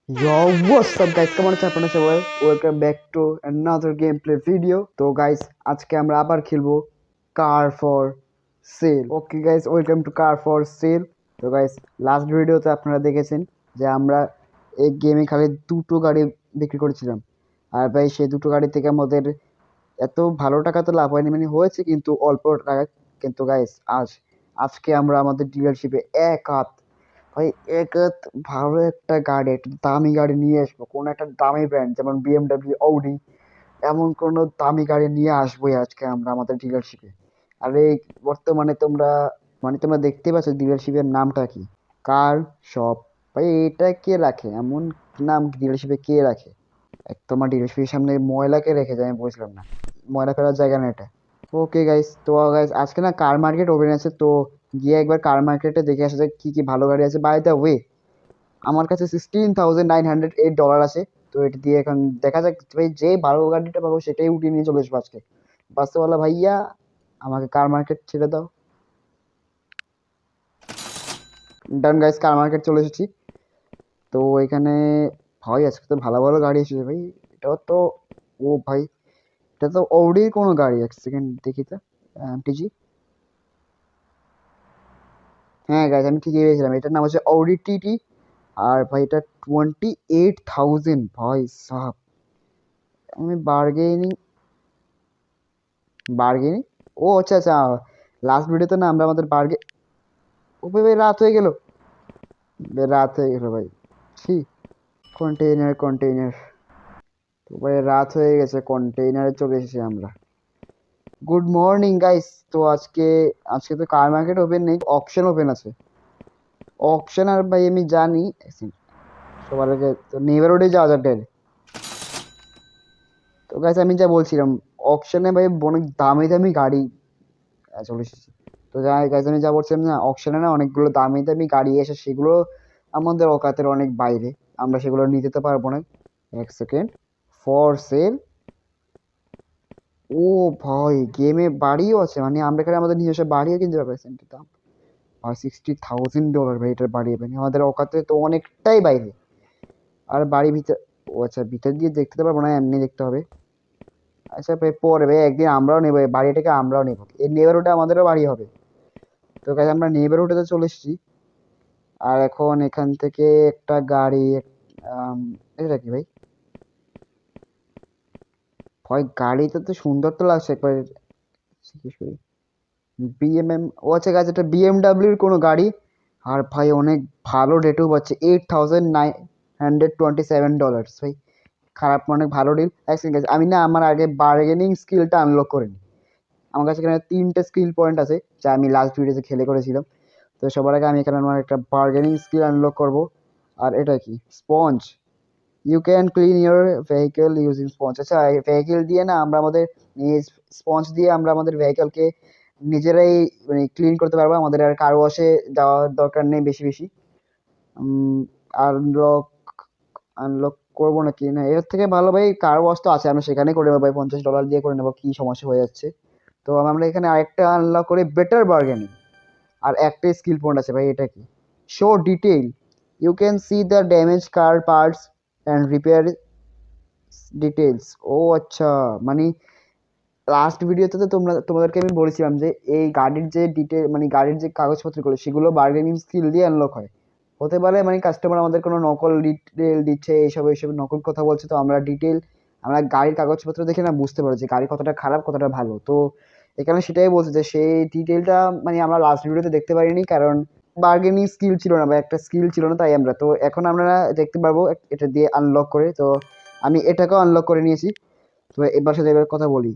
Yo, what's up guys? কেমন আছেন আপনারা সবাই? Welcome back to another gameplay video. তো গাইস আজকে আমরা আবার খেলবো কার for sale. Okay guys, welcome to car for sale. তো গাইস লাস্ট ভিডিওতে আপনারা দেখেছেন যে আমরা এই গেমে খালি দুটো গাড়ি বিক্রি করেছিলাম। আর ভাই সেই দুটো গাড়ি থেকে আমাদের এত ভালো টাকা তো লাভ হয়নি, মানে হয়েছে কিন্তু অল্প টাকা। কিন্তু গাইস আজকে আমরা আমাদের ডিলারশিপে এক হাত ভাই একাত ভালো একটা গাড়ি, একটা দামি গাড়ি নিয়ে আসবো, কোনো একটা দামি ব্র্যান্ড যেমন বিএমডাব্লিউ, অডি, এমন কোনো দামি গাড়ি নিয়ে আসবোই আজকে আমরা আমাদের ডিলারশিপে। আর এই বর্তমানে তোমরা দেখতে পাচ্ছ ডিলারশিপের নামটা কি? কার শপ। ভাই এটা কে রাখে? এমন নাম ডিলারশিপে কে রাখে? এক তোমার ডিলারশিপের সামনে ময়লাকে রেখে যায়, আমি বুঝলাম না। ময়লা ফেলার জায়গা না এটা। ওকে গাইস, তো গাইস আজকে না কার মার্কেট ওপেন আছে, তো গিয়ে একবার কার মার্কেটে দেখে আসা যায় কি কি ভালো গাড়ি আছে। বাই দ্য ওয়ে, আমার কাছে $16,908 আছে। তো এটা দিয়ে এখন দেখা যাক ভাই, যে ভালো গাড়িটা পাবো সেটাই উঠিয়ে নিয়ে চলে আসবো আজকে। বাসওয়ালা ভাইয়া, আমাকে কার মার্কেট ছেড়ে দাও। ডান গাইস, কার মার্কেট চলে এসেছি। তো এখানে ভাই আজকে তো ভালো ভালো গাড়ি এসেছে ভাই। এটাও তো, ও ভাই, এটা তো অডির কোনো গাড়ি। এক সেকেন্ড দেখি তো। টিজি, হ্যাঁ গাইস আমি ঠিকই পেয়েছিলাম, এটার নাম হচ্ছে অডি টিটি। আর ভাই এটা 28,000 ভাই সাহাব। আমি বার্গেনিং বার্গেনিং ও আচ্ছা আচ্ছা, লাস্ট ভিডিওতে না আমরা আমাদের ও ভাই ভাই, রাত হয়ে গেল। রাত হয়ে গেল ভাই। ছি, কন্টেইনার কন্টেইনার। তো ভাই রাত হয়ে গেছে, কন্টেইনারে চলে এসেছি আমরা। Good morning guys. তো আজকে আজকে তো কার মার্কেট ওপেন নেই, অকশন ওপেন আছে। অকশন, আর ভাই আমি জানি সবার আগে তো নেভারহুডে যাওয়া যাক ডাইরেক্ট। তো গাইস আমি যা বলছিলাম, অকশনে ভাই অনেক দামি দামি গাড়ি চলে এসেছে। তো যাই গাইস, আমি যা বলছিলাম না, অকশনে না অনেকগুলো দামি দামি গাড়ি এসে, সেগুলো আমাদের অকাতের অনেক বাইরে। আমরা সেগুলো নিতে তো পারবো না। এক সেকেন্ড, ফর সেল। ও ভাই, গেমে বাড়িও আছে, মানে আমরা এখানে আমাদের নিজস্ব বাড়িও কিনতে পারবো। কিন্তু দাম ভাই $60,000 ভাই, এটার বাড়ি মানে আমাদের অকাতে তো অনেকটাই বাইরে। আর বাড়ি ভিতর, ও আচ্ছা ভিতর দিয়ে দেখতে তো পারবো না, এমনি দেখতে হবে। আচ্ছা ভাই, পরে ভাই একদিন আমরাও নেবো এই বাড়িটাকে, আমরাও নেবো, এই নেবারহুডে আমাদেরও বাড়ি হবে। তো গাইস আমরা নেবারহুডে তো চলে এসেছি। আর এখন এখান থেকে একটা গাড়ি, আম, এটা কি ভাই? ভাই গাড়িটা তো সুন্দর তো লাগছে একবার জিজ্ঞেস করি। বিএমএম, ও আচ্ছা গাছ, এটা বিএমডাব্লিউর কোনো গাড়ি। আর ভাই অনেক ভালো রেটও পাচ্ছে, $8,927 ভাই। খারাপ না, অনেক ভালো ডিল। আমি না আমার আগে বার্গেনিং স্কিলটা আনলক করিনি। আমার কাছে এখানে 3টে স্কিল পয়েন্ট আছে, যা আমি লাস্ট ভিডিওতে খেলে করেছিলাম। তো সবার আগে আমি এখানে আমার একটা বার্গেনিং স্কিল আনলক করব। আর এটা কি? Sponge. You can clean your vehicle using sponge. আচ্ছা, ভেহিকেল দিয়ে না আমরা আমাদের স্পঞ্জ দিয়ে আমরা আমাদের ভেহিকেলকে নিজেরাই মানে ক্লিন করতে পারবো। আমাদের আর কার ওয়াশে যাওয়ার দরকার নেই বেশি বেশি। আনলক আনলক করবো নাকি না, এর থেকে ভালো ভাই কার ওয়াশ তো আছে, আমরা সেখানে করে নেবো ভাই, $50 দিয়ে করে নেবো, কি সমস্যা হয়ে যাচ্ছে। তো আমরা এখানে আরেকটা আনলক করে বেটার বার্গেনিং। আর একটা স্কিল পয়েন্ট আছে ভাই, এটা কি? Show detail. You can see the damage car parts and repair details. ও আচ্ছা, মানে লাস্ট ভিডিওতে তো তোমাদেরকে আমি বলেছিলাম যে এই গাড়ির যে ডিটেল, মানে গাড়ির যে কাগজপত্রগুলো সেগুলো বার্গেনিং স্কিল দিয়ে আনলক হয়। হতে পারে মানে কাস্টমার আমাদের কোনো নকল ডিটেল দিচ্ছে, এইসব এইসব নকল কথা বলছে, তো আমরা গাড়ির কাগজপত্র দেখে না বুঝতে পারি যে গাড়ি কতটা খারাপ কতটা ভালো। তো এখানে সেটাই বলছে যে সেই ডিটেলটা মানে আমরা লাস্ট ভিডিওতে দেখতে পারিনি, কারণ বার্গেনিং স্কিল ছিল না বা একটা স্কিল ছিল না, তাই আমরা তো এখন আমরা দেখতে পারবো এটা দিয়ে আনলক করে। তো আমি এটাকেও আনলক করে নিয়েছি। তো এবার সাথে এবার কথা বলি।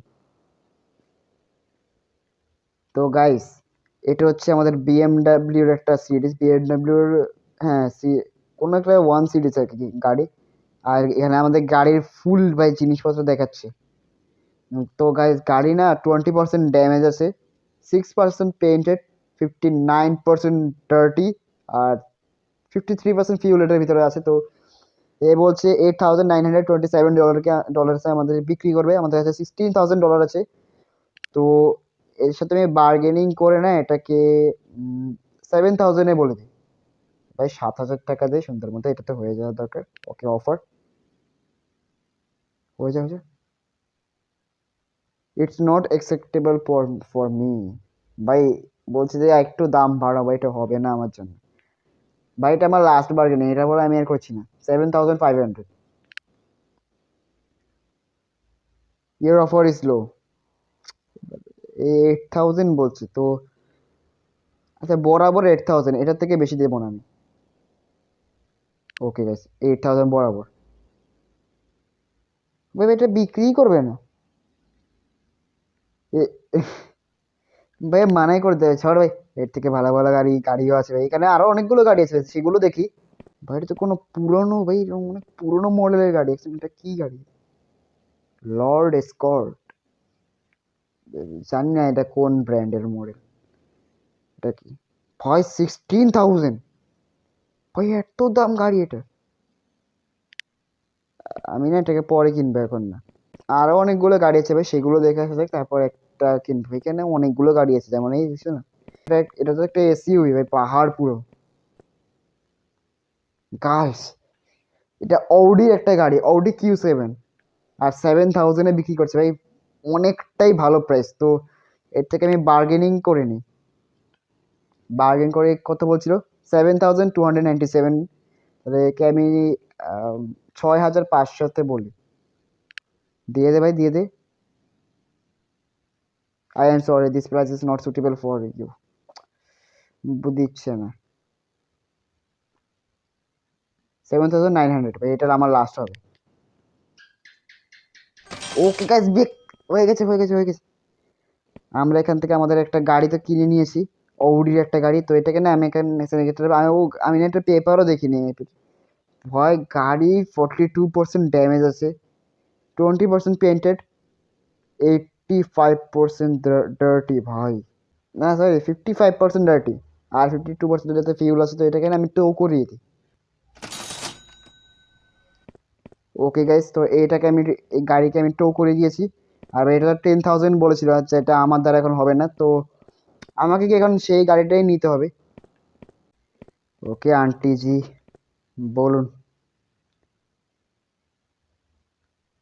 তো গাইস, এটা হচ্ছে আমাদের বিএমডাব্লিউর একটা সিরিজ, বিএমডাব্লিউর, হ্যাঁ কোনো একটা ওয়ান সিরিজ আর কি গাড়ি। আর এখানে আমাদের গাড়ির ফুল ভাই জিনিসপত্র দেখাচ্ছে। তো গাইস গাড়ি না 20% ড্যামেজ আছে, 6% পেইন্টেড, 59% ডার্টি, আর 53% ফিউল এটার ভিতরে আছে। তো এ বলছে $8,927 আমাদের বিক্রি করবে, আমাদের কাছে $16,000 আছে। তো এর সাথে আমি বার্গেনিং করে না এটাকে 7,000-এ বলে দিই। ভাই 7,000 টাকা দিয়ে সুন্দর মতো এটা তো হয়ে যাওয়া দরকার। ওকে অফার হয়ে যাবে। It's not acceptable for me. ভাই বলছি যে একটু দাম বাড়াবো, এটা হবে না আমার জন্য ভাই। এটা আমার লাস্ট বার্গেনিং, এটা বলে আমি আর করছি না। 7,500। Your offer is low. 8,000 বলছে তো। আচ্ছা বরাবর 8,000, এটার থেকে বেশি দেবো না আমি। ওকে গাইস 8,000 বরাবর। ভাই এটা বিক্রি করবে না। এ- ভাই মানাই করে দেবে, ছাড় ভাই। এর থেকে ভালো ভালো গাড়িও আছে ভাই, এখানে আরো অনেকগুলো গাড়ি আছে, সেগুলো দেখি। ভাই এটা তো কোনো পুরনো, ভাই এরকম অনেক পুরনো মডেলের গাড়ি। Actually এটা কি গাড়ি? Lord escort. জানি না এটা কোন ব্র্যান্ডের মডেল। এটা কি ভাই? 16,000। ভাই এত দাম গাড়ি এটা। আমি না এটাকে পরে কিনবো, এখন না। আরো অনেকগুলো গাড়ি আছে ভাই, সেগুলো দেখে আসা যাক, তারপর একটা কিনবো। এখানে অনেকগুলো গাড়ি আছে, যেমন এই দেখছো না। এটা তো একটা এসইউভি ভাই, পাহাড় পুরো। গাইস এটা অডির একটা গাড়ি, অডি Q7, আর 7,000-এ বিক্রি করছে ভাই। অনেকটাই ভালো প্রাইস তো। এর থেকে আমি বার্গেনিং করে নিই। বার্গেন করে কত বলছিল? 7,297। তাহলে একে আমি 6,500-তে বলি। দিয়ে দে ভাই, দিয়ে দে। I am sorry, this price is not suitable for you. দিচ্ছে না। 7,900 ভাই, এটা আমার লাস্ট হবে। ওকে গাইস, বেক হয়ে গেছে, হয়ে গেছে, হয়ে গেছে। আমরা এখান থেকে আমাদের একটা গাড়ি তো কিনে নিয়েছি, অডির একটা গাড়ি। তো এটাকে না আমি এখানে আমি না একটা পেপারও দেখিনি। ভয় গাড়ি 42% ড্যামেজ আছে, 20% পেন্টেড, 85% ডার্টি ভাই। না সরি, 55% ডার্টি, আর 52% যেটাতে ফিউল আছে। তো এটাকে না আমি টো করিয়ে দিই। ওকে গাইস, তো এইটাকে আমি, এই গাড়িকে আমি টো করে দিয়েছি। আর এটা 10,000 বলেছিল। আচ্ছা এটা আমার দ্বারা এখন হবে না, তো আমাকে কি এখন সেই গাড়িটাই নিতে হবে। ওকে আন্টি জি, বলুন।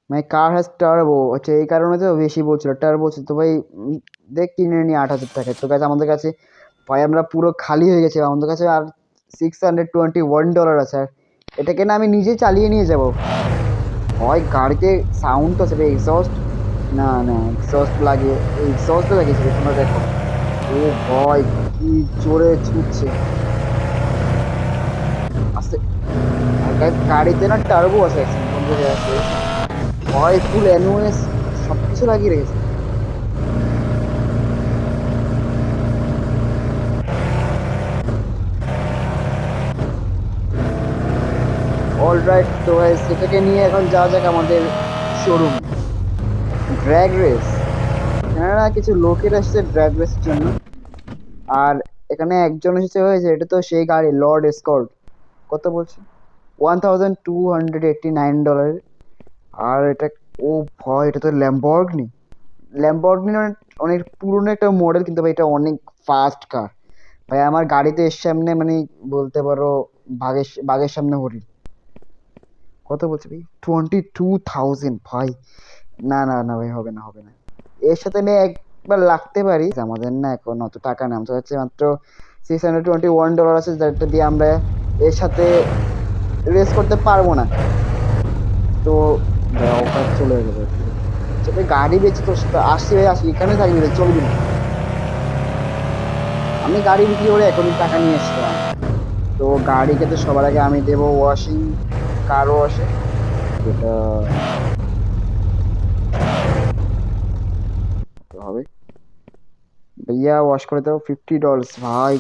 মাই কার হ্যাজ টার্বো। আচ্ছা এই কারণে তো বেশি বলছিল, টার্বো তো ভাই। দেখ কিনে নি 8,000 টাকায়। তো গাছ আমাদের কাছে ভাই আমরা পুরো খালি হয়ে গেছে, আমাদের কাছে আর $621 আছে। আর এটাকে না আমি নিজে চালিয়ে নিয়ে যাব। হয় গাড়িতে সাউন্ড তো আছে, এক্সস্ট। না না, এক্সস্ট লাগিয়ে, এক্সস্ট লাগিয়েছে তোমরা দেখো। ও ভয়, কি জোরে ছুটছে। আস্তে। আর গাড়িতে না টার্বো আছে, কোন জায়গায় আছে। ভয় ফুল এনওএস সব কিছু লাগিয়ে রেখেছে। অলরাইট, তো সেটাকে নিয়ে এখন যাওয়া যাক আমাদের শোরুম। Drag race. এখানে না কিছু লোকের আসছে ড্র্যাগ রেসের জন্য। আর এখানে একজন এসেছে, হয়েছে এটা তো সেই গাড়ি লর্ড এসকর্ট। কত বলছে? $1,289। আর এটা, ও ভয়, এটা তো ল্যাম্বরগিনি। ল্যাম্বরগিনি অনেক অনেক পুরনো একটা মডেল, কিন্তু ভাই এটা অনেক ফাস্ট কার। ভাই আমার গাড়িতে এর সামনে মানে বলতে পারো বাঘের বাঘের সামনে হরিণ। কত বলছে ভাই? 22,000 ভাই। না না না ভাই, হবে না, হবে না। এর সাথে আমি একবার লাগতে পারি। আমাদের না এখন অত টাকা নেই, আমাদের হচ্ছে মাত্র $621 আছে, যেটা দিয়ে আমরা এর সাথে রেস করতে পারবো না। তো অফার চলে যাবে। সেটা গাড়ি বেচে তোর সাথে আসছি ভাই, আসি এখানে থাকবি রে, চলবি না। আমি গাড়ি বিক্রি করে এখনই টাকা নিয়ে এসছিলাম। তো গাড়িকে তো সবার আগে আমি দেবো ওয়াশিং, কার ওয়াশে। যেটা হবে, ভাইয়া ওয়াশ করে দাও $50 ভাই।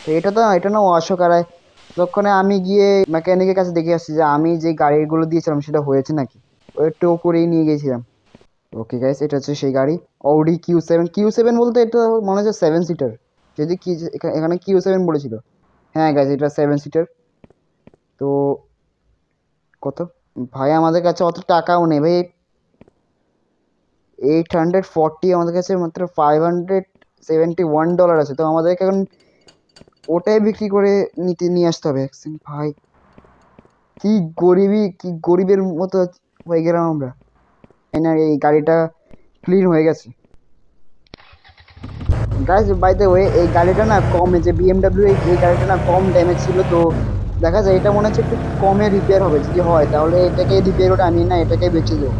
তো এটা তো, এটা না ওয়াশও করায়। ততক্ষণে আমি গিয়ে মেকানিকের কাছে দেখে আসছি যে আমি যে গাড়িগুলো দিয়েছিলাম সেটা হয়েছে নাকি। ওই টো করেই নিয়ে গেছিলাম। ওকে গাইস, এটা হচ্ছে সেই গাড়ি, অডি Q7। Q7 বলতে এটা মনে হচ্ছে 7 সিটার। যদি কি এখানে Q7 বলেছিল। হ্যাঁ গাইস, এটা 7 সিটার। তো কত? ভাই আমাদের কাছে অত টাকাও নেই ভাই। 840, আমাদের কাছে মাত্র $571 আছে। তো আমাদেরকে এখন ওটাই বিক্রি করে নিয়ে আসতে হবে। ভাই কি গরিবের মতো হয়ে গেলাম আমরা। না এই গাড়িটা ক্লিন হয়ে গেছে। গাইস বাই দ্য ওয়ে এই গাড়িটা না কম, যে বিএমডব্লিউ এই গাড়িটা না কম ড্যামেজ ছিল, তো দেখা যায় এটা মনে হচ্ছে একটু কমে রিপেয়ার হবে। যদি হয় তাহলে এটাকে রিপেয়ার করে আমি না এটাকে বেঁচে দেবো,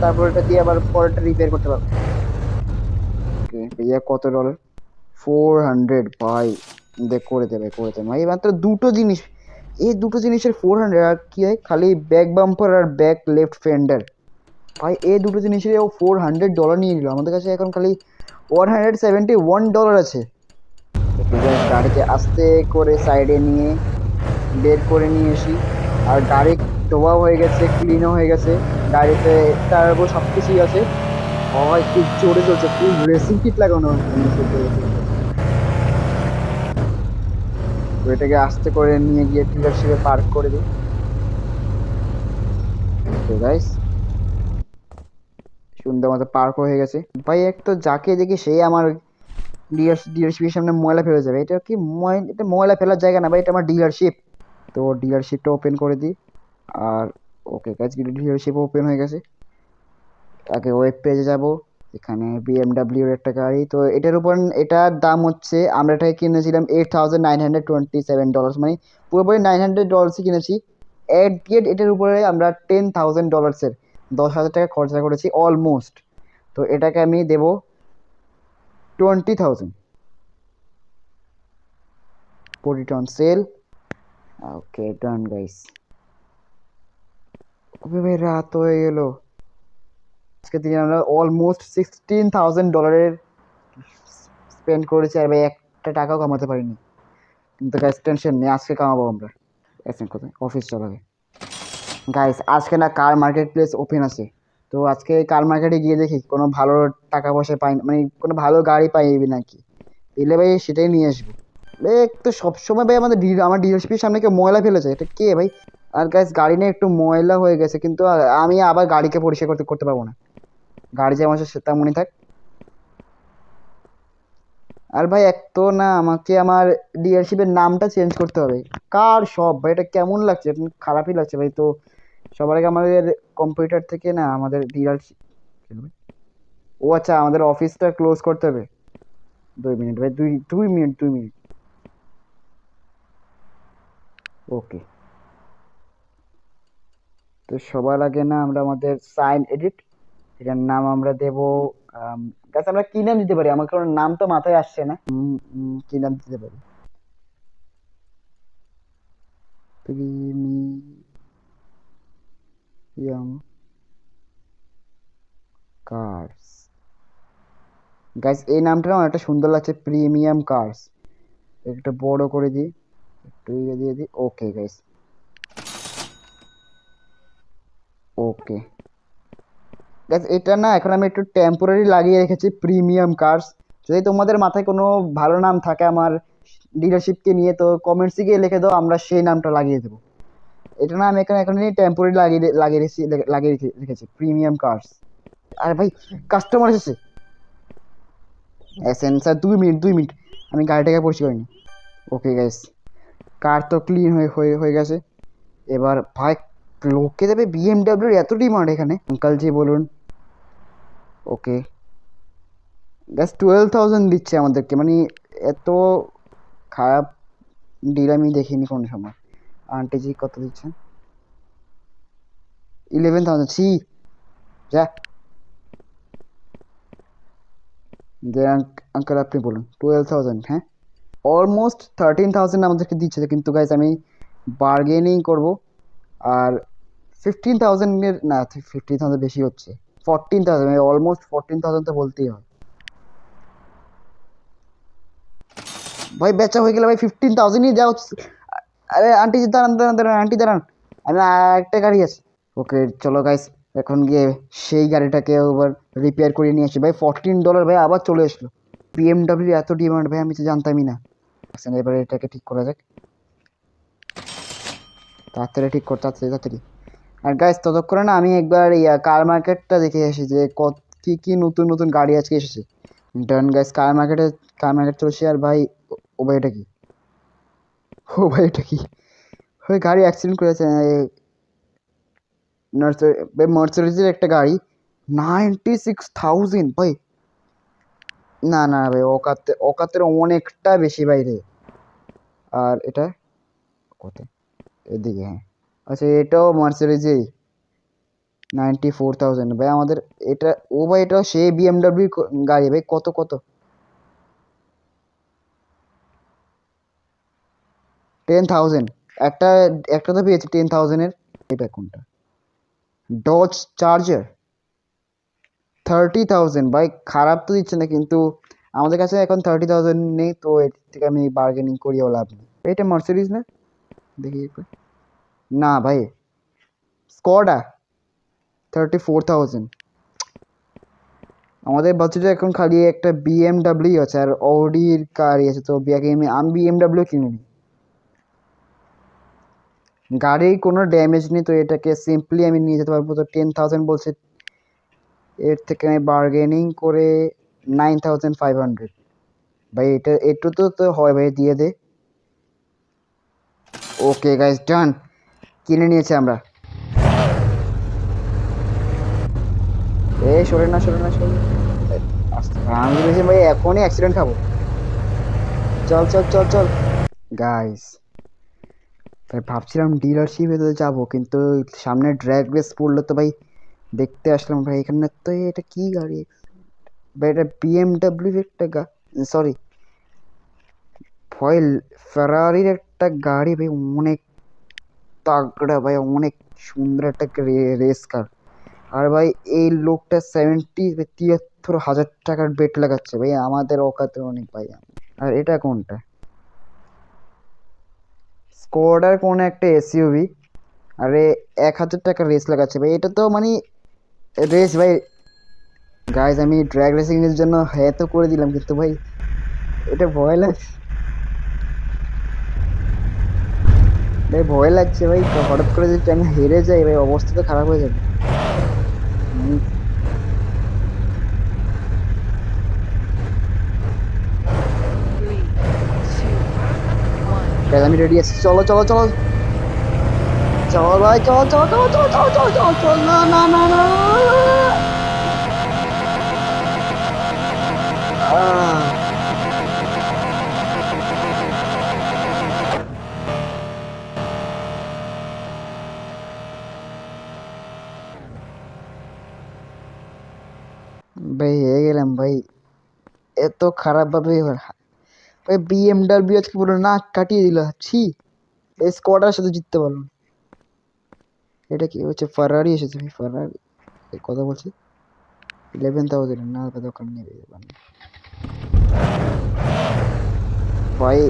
তারপর এটা দিয়ে আবার পরেরটা রিপেয়ার করতে পারবো। ওকে ভাইয়া কত ডলার? 400 ভাই। দেখ করে দেবে ভাই, মাত্র দুটো জিনিস, এই দুটো জিনিসের 400। আর কি হয়, খালি ব্যাক বাম্পার আর ব্যাক লেফট ফেন্ডার। ভাই এই দুটো জিনিসের ও $400 নিয়ে নিল। আমাদের কাছে এখন খালি $171 আছে। গাড়িতে আস্তে করে সাইডে নিয়ে বের করে নিয়ে আসি। আর গাড়ি ধোয়া হয়ে গেছে, ক্লিনও হয়ে গেছে, গাড়িতে টার্বো সব কিছুই আছে। হয় খুব জোরে চলছে, ফুল রেসিং কিট লাগানো। তো এটাকে আস্তে করে নিয়ে গিয়ে ডিলারশিপে পার্ক করে দিই। তো গাইস সুন্দর মতো পার্ক হয়ে গেছে। ভাই এক তো যাকে দেখি সেই আমার ডিলারশিপের সামনে ময়লা ফেলে যাবে। এটা কি এটা ময়লা ফেলার জায়গা না ভাই, এটা আমার ডিলারশিপ। তো ডিলারশিপটা ওপেন করে দিই। আর ওকে গাইস ডিলারশিপ ওপেন হয়ে গেছে। আগে ওয়েব পেজে যাব। এখানে বিএমডাব্লিউ এর একটা গাড়ি, তো এটার উপর এটার দাম হচ্ছে, আমরা এটাকে কিনেছিলাম $8,927, মানে পুরোপুরি $900 কিনেছি। এটার উপরে আমরা $10,000 $10,000 খরচা করেছি অলমোস্ট। তো এটাকে আমি দেব 20,000। put it on sale. Okay done guys. Okay ভাই রাত হয়ে গেল। আজকে দিনে আমরা অলমোস্ট $16,000 স্পেন্ড করেছি, আর ভাই একটা টাকাও কামাতে পারিনি। কিন্তু গাইস টেনশন নেই, আজকে কামাবো আমরা। কোথায় অফিস চালাবে। গাইস আজকে না কার মার্কেট প্লেস ওপেন আছে। তো আজকে কার মার্কেটে গিয়ে দেখি কোনো ভালো টাকা পয়সা পাই, মানে কোনো ভালো গাড়ি পাই নাকি। পেলে ভাই সেটাই নিয়ে আসবো। ভাই তো সবসময় ভাই আমার ডিলারশিপের সামনে কেউ ময়লা ফেলেছে, এটা কে ভাই? আর গাইস গাড়ি নিয়ে একটু ময়লা হয়ে গেছে, কিন্তু আমি আবার গাড়িকে পরিষ্কার করতে পারবো না। গাড়ি যেমন আছে তেমনই থাক। আর ভাই এক তো না আমাকে আমার ডিলারশিপের নামটা চেঞ্জ করতে হবে। কার সব ভাই, এটা কেমন লাগছে? এটা খারাপই লাগছে ভাই। তো সবার আগে আমাদের কম্পিউটার থেকে না আমাদের ডিলারশিপ, ও আচ্ছা আমাদের অফিসটা ক্লোজ করতে হবে। 2 মিনিট ভাই, 2 মিনিট। ওকে তো সবার আগে না আমরা আমাদের সাইন এডিট, এটার নাম আমরা দেব গাছ, আমরা কি নাম দিতে পারি? আমার কোনো নাম তো মাথায় আসছে না। কি নাম দিতে পারি? Premium curse. গাইস এই নামটা না একটা সুন্দর লাগছে, প্রিমিয়াম কার্স। একটা বড় করে দিই, একটু ইয়ে দিয়ে দিই। ওকে গাইস, ওকে গাইস এটা না এখন আমি একটু টেম্পোরারি লাগিয়ে রেখেছি প্রিমিয়াম কার্স। যদি তোমাদের মাথায় কোনো ভালো নাম থাকে আমার ডিলারশিপকে নিয়ে, তো কমেন্টসে গিয়ে লিখে দাও, আমরা সেই নামটা লাগিয়ে দেবো। এটা না আমি এখন টেম্পোরারি লাগিয়ে রেখেছি প্রিমিয়াম কার্স। আরে ভাই কাস্টমার এসেছে। সেন্সার 2 মিনিট আমি গাড়িটাকে পরিষ্কার করিনি। ওকে গাইস কার তো ক্লিন হয়ে গেছে। এবার ভাই লোকে দেবে বিএমডাব্লিউর এত ডিমান্ড এখানে, আঙ্কাল জি বলুন। ওকে গাইস 12,000 দিচ্ছে আমাদেরকে, মানে এত খারাপ ডিল আমি দেখিনি কোনো সময়। আন্টি জি কত দিচ্ছেন? 11,000। ছি যা যে আঙ্কাল আপনি বলুন 12,000। হ্যাঁ অলমোস্ট 13,000 আমাদেরকে দিচ্ছে, কিন্তু গাইস আমি বার্গেনিং করব। আর 15,000 না, 15,000 বেশি হচ্ছে। 14,000, অলমোস্ট 14,000 তো বলতেই হয়। ভাই বেচা হয়ে গেলে ভাই 15,000ই যাও। আরে আন্টি দাঁড়ান আন্টি দাঁড়ান, আমি একটা গাড়ি আছে। ওকে চলো গাইস এখন গিয়ে সেই গাড়িটাকে আবার রিপেয়ার করে নিয়ে আসি। ভাই $14 ভাই আবার চলে আসলো। বিএমডাব্লিউ এত ডিমান্ড ভাই, আমি তো জানতামই না। আচ্ছা এবার এটাকে ঠিক করা যাক, তাড়াতাড়ি ঠিক কর, তাড়াতাড়ি। আর গাইস ততক্ষণে না আমি একবার কার মার্কেটটা দেখে আসি যে কি কি নতুন নতুন গাড়ি আজকে এসেছে। ডান গাইস কার মার্কেট চলছে। আর ভাই ও ভাই এটা কি, ও ভাই এটা কি, ওই গাড়ি অ্যাক্সিডেন্ট করেছে। মার্সিডিজের একটা গাড়ি 96,000 ভাই। না না ভাই, অকাতের অনেকটা বেশি বাইরে। আর এটা কত, এদিকে হ্যাঁ, আচ্ছা এটাও মার্সিডিজেই 94,000 ভাই আমাদের। এটা ও ভাই এটা সেই বিএমডাব্লিউ গাড়ি ভাই। কত কত, 10,000। একটা একটা তো পেয়েছি 10,000-এর। এটা কোনটা, ডজ চার্জার 30,000 ভাই। খারাপ তো দিচ্ছে না, কিন্তু আমাদের কাছে এখন 30,000 নেই, তো এর থেকে আমি বার্গেনিং করিও লাভ নেই। এটা মার্সিডিজ না, দেখি একবার। না ভাই, স্কডা 34,000। আমাদের বাজেটে এখন খালি একটা বিএমডাব্লিউ আছে আর অডির গাড়ি আছে, তো আমি বিএমডাব্লিউ কিনে নিই। গাড়ির কোনো ড্যামেজ নেই, তো এটাকে সিম্পলি আমি নিয়ে যেতে পারবো। তো 10,000 বলছে, এর থেকে আমি বার্গেনিং করে 9,500 ভাই। এটা একটু তো হয় ভাই, দিয়ে দে। ওকে গাইস, ডান, কিনে নিয়েছি আমরা। এই সরে না, সরে না, সরে না। আমি ভেবেছি ভাই এখনই অ্যাক্সিডেন্ট খাবো। চল চল চল চল গাইস। ভাই ভাবছিলাম ডিলারশিপে তো যাবো, কিন্তু সামনে ড্র্যাগ রেস পড়লো, তো ভাই দেখতে আসলাম ভাই এখানে। তো এটা কি গাড়ি ভাই, এটা বিএমডাব্লিউ একটা সরি, ফয়েল ফেরারির একটা গাড়ি ভাই, অনেক তাগড়া ভাই, অনেক সুন্দর একটা রেস কার। আর ভাই এই লোকটা 73,000 টাকার বেট লাগাচ্ছে ভাই, আমাদের অকাতে অনেক ভাই। আর এটা কোনটা, স্কোডার কোন একটা এসইউভি। আরে 1,000 টাকা রেস লাগাচ্ছে ভাই, এটা তো মানে রেস ভাই। গাইজ আমি ড্র্যাগ রেসিং এর জন্য হ্যাঁ তো করে দিলাম, কিন্তু ভাই এটা ভয় লাগছে ভাই, ভয় লাগছে ভাই। তো হঠাৎ করে যদি আমি হেরে যাই ভাই, অবস্থা তো খারাপ হয়ে যাবে। Guys, আমি রেডি আছি, চলো চলো চলো চল ভাই, চল চল চল চল চল চল চল চল। না না না না, ভাই হেরে গেলাম ভাই, এত খারাপ ভাবে ভাই। বিএমডাব্লিউ আজকে পুরো নাক কাটিয়ে দিল, ছি। এই স্কোয়াডার সাথে জিততে পারলাম। এটা কি হচ্ছে, ফারারি এসেছে ভাই, ফারারি কথা বলছি। 11,000 না দোকান নিয়ে ভাই।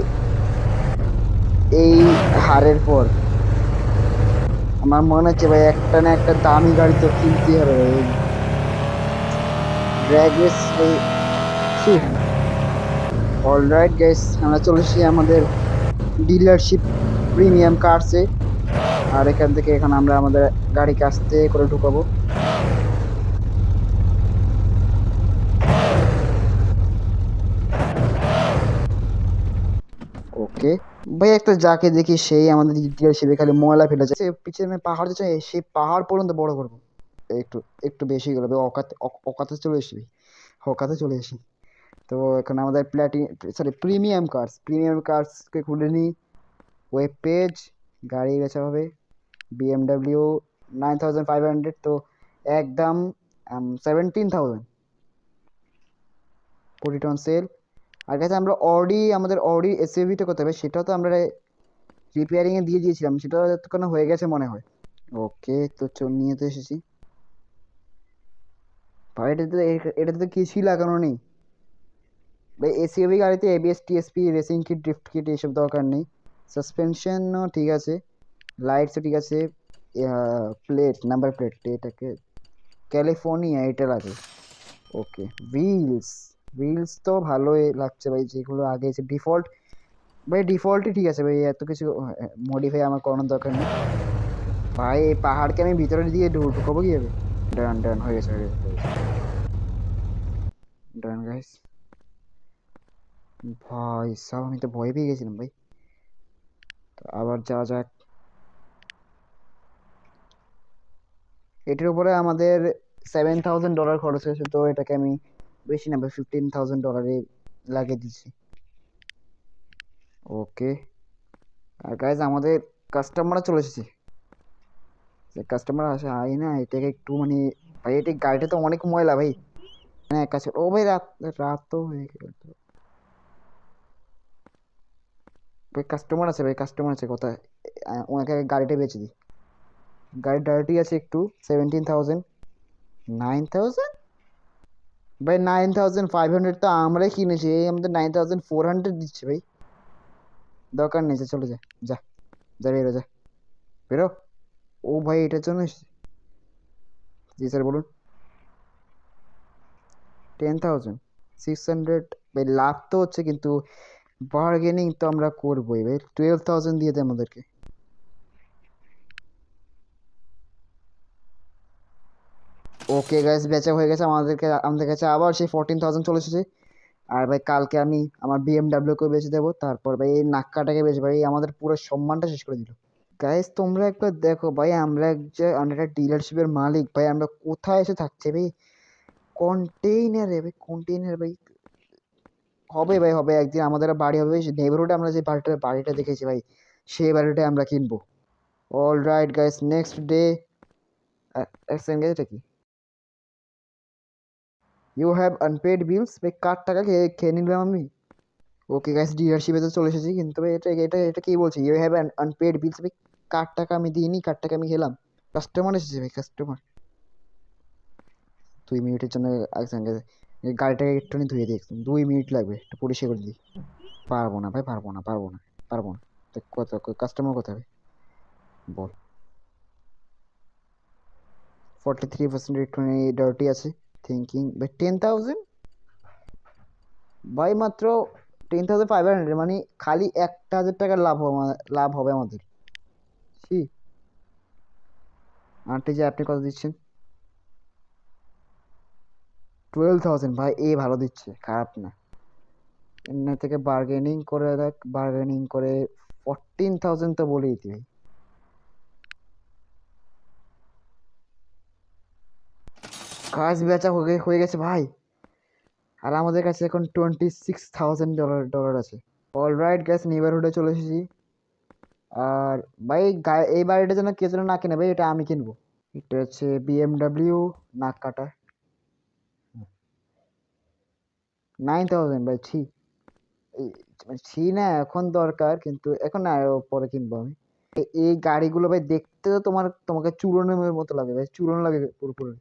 এই হারের পর আমার মনে হচ্ছে ভাই একটা না একটা দামি গাড়ি তো কিনতেই হবে ভাই। ড্র্যাগ রেস ভাই। অলরাইট গাইস, আমরা চলে এসেছি আমাদের ডিলারশিপ প্রিমিয়াম কার্সে। আর এখান থেকে এখন আমরা আমাদের গাড়িকে আস্তে করে ঢুকাবো। ওকে ভাই, একটা যাকে দেখি সেই আমাদের ডিলারশিপে খালি ময়লা ফেলে যাচ্ছে। পিছনে পাহাড় যাচ্ছে, সেই পাহাড় পর্যন্ত বড় করবো। একটু একটু বেশি গেলো ভাই, অকাতে চলে এসেছি, অকাতে চলে এসেছি। তো এখন আমাদের প্রিমিয়াম কার্সকে খুলে নিই। ওয়েব পেজ, গাড়ি বেচা হবে বিএমডাব্লিউ 9,500, তো একদম 17,000 40 টন সেল। আর কাছে আমরা আমাদের এসইউভিটা করতে হবে, সেটাও তো আমরা রিপেয়ারিংয়ে দিয়ে দিয়েছিলাম, সেটা কোনো হয়ে গেছে মনে হয়। ওকে, তো নিয়ে তো এসেছি ভাই। এটাতে তো কিছুই লাগানো নেই ভাই। এসইউভি গাড়িতে ABS TSP racing kit drift kit এসব দরকার নেই। সাসপেনশনও ঠিক আছে, লাইটসও ঠিক আছে। প্লেট, নাম্বার প্লেট, এটাকে ক্যালিফোর্নিয়া এটা লাগে। ওকে, হুইলস তো ভালোই লাগছে ভাই, যেগুলো আগে এসে ডিফল্ট ভাই, ডিফল্টই ঠিক আছে ভাই, এত কিছু মডিফাই আমার করানোর দরকার নেই ভাই। এই পাহাড়কে আমি ভিতরে দিয়ে ঢুকাবো কীভাবে? ডান ডান, হয়ে গেছে হয়ে গেছে ডান গাইস। ভাই সাব আমি তো ভয় পেয়ে গেছিলাম ভাই। তো আবার যাওয়া যাক। এটার উপরে আমাদের $7,000 খরচ হয়েছে, তো এটাকে আমি বেশি না ভাই $15,000 লাগিয়ে দিচ্ছি। ওকে। আর গাইজ আমাদের কাস্টমাররা চলে এসেছে। কাস্টমার আসে আই না, এটাকে একটু মানে ভাই এটা গাড়িটা তো অনেক ময়লা ভাই। হ্যাঁ কাছে ও ভাই রাত রাত তো হয়ে গেল। ভাই কাস্টমার আছে, ভাই কাস্টমার আছে কোথায়? ওনাকে গাড়িটা বেচে দিই। গাড়ির ডার্টি আছে একটু। 17,000। 9,000 ভাই, 9,500 তো আমরাই কিনেছি, এই আমাদের 9,400 দিচ্ছে ভাই। দরকার নেই, চলে যা। যা যা বেরো যা, বেরো। ও ভাই এটার জন্য এসেছে। জি স্যার বলুন। 10,600 ভাই, লাভ তো হচ্ছে কিন্তু বার্গেনিং তো আমরা করবোই ভাই। 12,000 দিয়ে দেয় আমাদেরকে। ওকে গাইস, বেচা হয়ে গেছে আমাদের কাছে আবার সেই 14,000 চলে এসেছে। আর ভাই কালকে আমি আমার BMW কেও বেচে দেবো, তারপর ভাই এই নাক্কাটাকে বেচে ভাই আমাদের পুরো সম্মানটা শেষ করে দিল। গাইস তোমরা একবার দেখো ভাই, আমরা একটা ডিলারশিপের মালিক ভাই, আমরা কোথায় এসে থাকছে ভাই? কন্টেইনারে ভাই, কন্টেইনার ভাই। হবে ভাই হবে, একদিন আমাদের বাড়ি হবে নেইবারহুডে। আমরা যে বাড়িটা দেখেছি ভাই, সেই বাড়িটা আমরা কিনবো। All right guys, next day. এটা কি? ইউ হ্যাভ আনপেড বিলস ভাই, কার টাকা খেয়ে নিলাম আমি। ওকে গাইস, ডিলারশিপে তো চলে এসেছি, কিন্তু ভাই এটা এটা এটা কি বলছে? ইউ হ্যাভ আনপেড বিলস ভাই, কার টাকা আমি দিইনি, কার টাকা আমি খেলাম? কাস্টমার এসেছে ভাই, কাস্টমার। 2 মিনিটের জন্য একসঙ্গে গাড়িটাকে একটুখানি ধুয়ে দিই, 2 মিনিট লাগবে, একটু পরিষ্কার করে দিই। পারবো না ভাই, পারবো না, পারবো না, পারবো না। তো কত কাস্টমার কোথায় বল? 43% একটুখানি ডার্টি আছে। থিঙ্কিং ভাই 10,000 ভাই, মাত্র 10,500, মানে খালি 1,000 টাকার লাভ হবে আমাদের। ছি। আন্টি যে আপনি কত দিচ্ছেন? 12,000 ভাই, এ ভালো দিচ্ছে, খারাপ না। এর থেকে বার্গেনিং করে দেখ, বার্গেনিং করে 14,000 তো বলেই দিই ভাই। কাজ বেচা হয়ে গেছে ভাই। আর আমাদের কাছে এখন $26,000 আছে। অলরাইট গ্যাস, নেইবারহুডে চলে এসেছি। আর ভাই এই বাড়িটা যেন কে যেন না কিনে ভাই, এটা আমি কিনবো। এটা হচ্ছে BMW নাক কাটা। 9,000 ভাই, ছি। ছি না, এখন দরকার কিন্তু এখন না, পরে কিনবো আমি। এই গাড়িগুলো ভাই দেখতে তো তোমাকে চুরনের মতো লাগে ভাই, চুরন লাগে পুরোপুরি,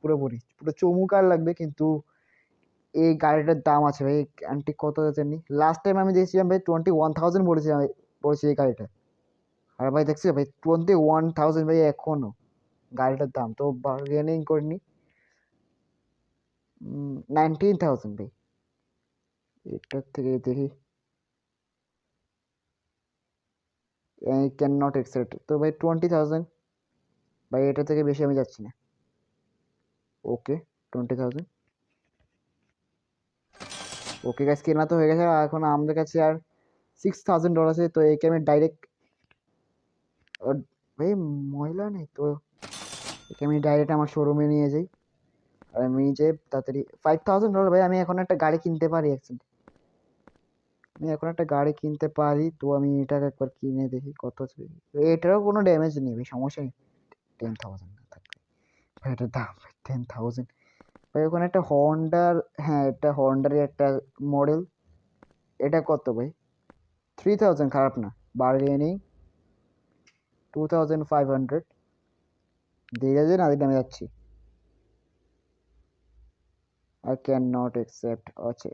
পুরোপুরি পুরো চমুকার লাগবে, কিন্তু এই গাড়িটার দাম আছে ভাই। আন্টি কত জানি লাস্ট টাইম আমি দেখছিলাম ভাই, 21,000 পড়েছে এই গাড়িটা। আর ভাই দেখছি ভাই 21,000 ভাই এখনো গাড়িটার দাম, তো বার্গেনিং করিনি। 19,000 ভাই। এটার থেকে দেখি, ক্যান নট অ্যাকসেপ্ট, তো ভাই 20,000 ভাই, এটা থেকে বেশি আমি যাচ্ছি না। ওকে, 20,000। ওকে গাইস, কেনা তো হয়ে গেছে। আর এখন আমাদের কাছে আর $6,000 আছে, তো একে আমি ডাইরেক্ট ভাই, ময়লা নেই তো, একে আমি ডাইরেক্ট আমার শোরুমে নিয়ে যাই। আর আমি যে তাড়াতাড়ি $5,000 ভাই, আমি এখন একটা গাড়ি কিনতে পারি অ্যাকচুয়ালি। আমি এখন একটা গাড়ি কিনতে পারি, তো আমি এটাকে একবার কিনে দেখি কত আছে। এটারও কোনো ড্যামেজ নেই ভাই, সমস্যা নেই। 10,000 না থাকবে ভাই, এটার দাম 10,000 ভাই। ওখানে একটা হন্ডার, হ্যাঁ এটা হন্ডারই একটা মডেল। এটা কত ভাই? 3,000, খারাপ না। বার্গেনিং 2,500 দিয়ে যাচ্ছে না, দিলে আমি যাচ্ছি। আই ক্যান নট অ্যাকসেপ্ট আছে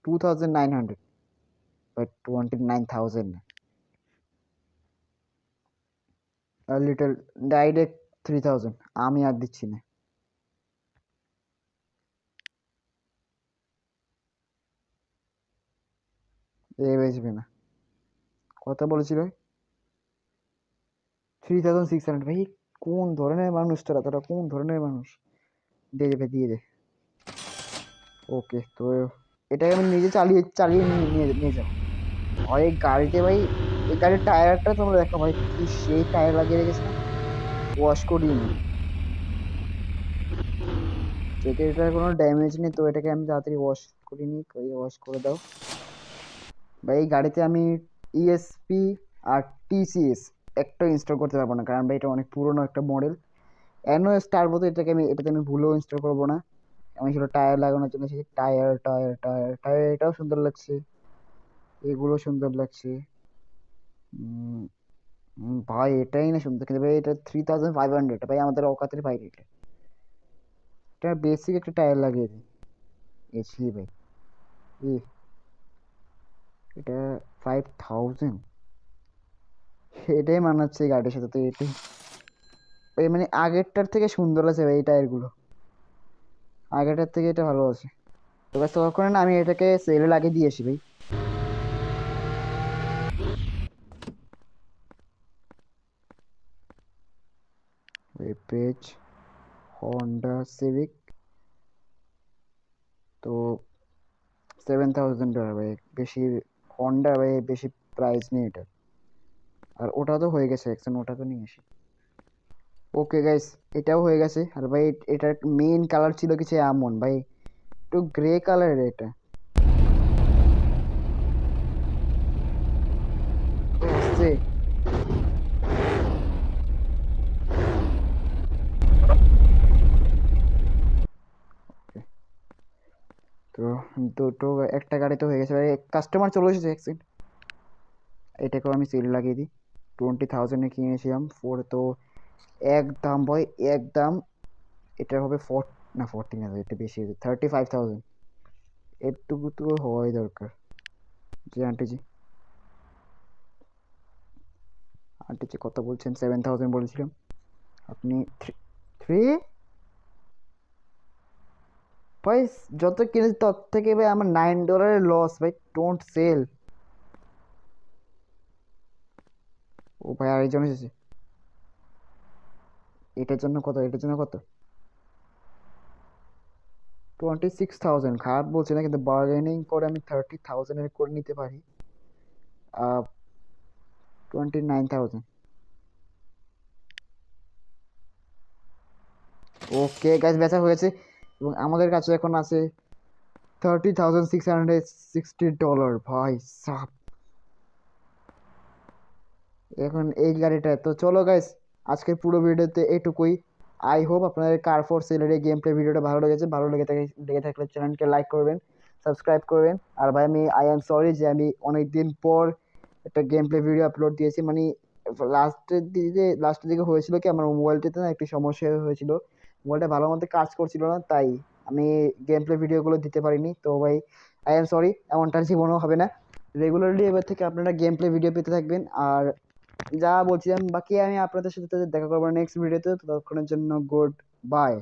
2,900 বাট 29,000 লিটল, ডাইরেক্ট 3,000। আমি আর দিচ্ছি না। এ বেচবে না। কত বলেছিল? 3,600 ভাই। কোন ধরনের মানুষ তোরা কোন ধরনের মানুষ? দিয়ে দেবে, দিয়ে দে। ওকে তো এটাকে আমি নিজে চালিয়ে চালিয়ে নিয়ে নিয়ে নিয়ে যাবো ভাই। এই গাড়িতে ভাই, এই গাড়ির টায়ারটা তোমরা দেখো ভাই, কি সেই টায়ার লাগিয়ে রেখেছে না, ওয়াশ করিনি। যেহেতু এটার কোনো ড্যামেজ নেই, তো এটাকে আমি তাড়াতাড়ি ওয়াশ করিনি। ওয়াশ করে দাও ভাই। এই গাড়িতে আমি ইএসপি আর টিসিএস একটা ইনস্টল করতে পারবো না, কারণ ভাই এটা অনেক পুরনো একটা মডেল। এনওএস টার্বো, তো এটাতে আমি ভুলেও ইনস্টল করবো না। আমি শুধু টায়ার লাগানোর জন্য সেই টায়ার টায়ার টায়ার টায়ার, এটাও সুন্দর লাগছে, এগুলো সুন্দর লাগছে। উম, ভাই এটাই না সুন্দর, কিন্তু ভাই এটা 3500 ভাই, আমাদের অকাতের বাইরে। এটা বেসিক একটা টায়ার লাগিয়ে দিই এসি ভাই। ই, এটা 5000, এটাই মানাচ্ছে এই গাড়ির সাথে। তো এটাই ওই মানে আগেরটার থেকে সুন্দর আছে ভাই এই টায়ারগুলো, আগেরটার থেকে এটা ভালো আছে। তো ব্যাস তখন না আমি এটাকে সেলে লাগিয়ে দিয়ে আসি ভাই। ওয়েব পেজ, হন্ডা সিভিক, তো $7000 ভাই, বেশি। হন্ডা ভাই বেশি প্রাইস নেই এটা। আর ওটা তো হয়ে গেছে অ্যাকশন, ওটা তো নিয়ে আসি। ওকে গাইস, এটাও হয়ে গেছে। আর ভাই এটার মেইন কালার ছিল কিছু এমন ভাই, একটু গ্রে কালারের এটা। আসছে, তো দুটো, একটা গাড়ি তো হয়ে গেছে ভাই। কাস্টমার চলে এসেছে অ্যাকসেন্ট। এটাকেও আমি সেল লাগিয়ে দিই। 20,000-এ কিনেছিলাম ফোর, তো একদম ভাই একদম। এটা হবে না 14 না, এটা বেশি হবে 35,000। এটুকু তো হওয়াই দরকার। জি আন্টিজি, আন্টিজি কত বলছেন? 7000 বলেছিলাম, আপনি থ্রি। ভাই যত কিনেছি তত থেকে ভাই আমার $9 লস ভাই, ডোন্ট সেল। ও ভাই আরেকজন এসেছে। এটার জন্য কত? এটার জন্য কত? 26,000। খারাপ বলছি না, কিন্তু বার্গেনিং করে আমি 30,000-এর করে নিতে পারি। 29,000। ওকে গাছ, বেচা হয়েছে। এবং আমাদের কাছে এখন আছে $30,660 ভাই সাব। এখন এই গাড়িটা তো চলো গাইস, আজকের পুরো ভিডিওতে এইটুকুই। আই হোপ আপনাদের কার ফর সেলের এই গেম প্লে ভিডিওটা ভালো লেগেছে। ভালো লেগে থাকলে চ্যানেলকে লাইক করবেন, সাবস্ক্রাইব করবেন। আর ভাই আমি আই এম সরি যে আমি অনেক দিন পর একটা গেম প্লে ভিডিও আপলোড দিয়েছি। মানে লাস্টের দিকে হয়েছিল কি, আমার মোবাইলটাতে না একটু সমস্যা হয়েছিল, মোবাইলটা ভালো মতো কাজ করছিল না, তাই আমি গেম প্লে ভিডিওগুলো দিতে পারিনি। তো ভাই আই এম সরি, এমনটা জীবনেও হবে না। রেগুলারলি এবার থেকে আপনারা গেম প্লে ভিডিও পেতে থাকবেন। আর যা বলছিলাম বাকি আমি আপনাদের সাথে দেখা করবো নেক্সট ভিডিওতে। ততক্ষণের জন্য গুড বাই।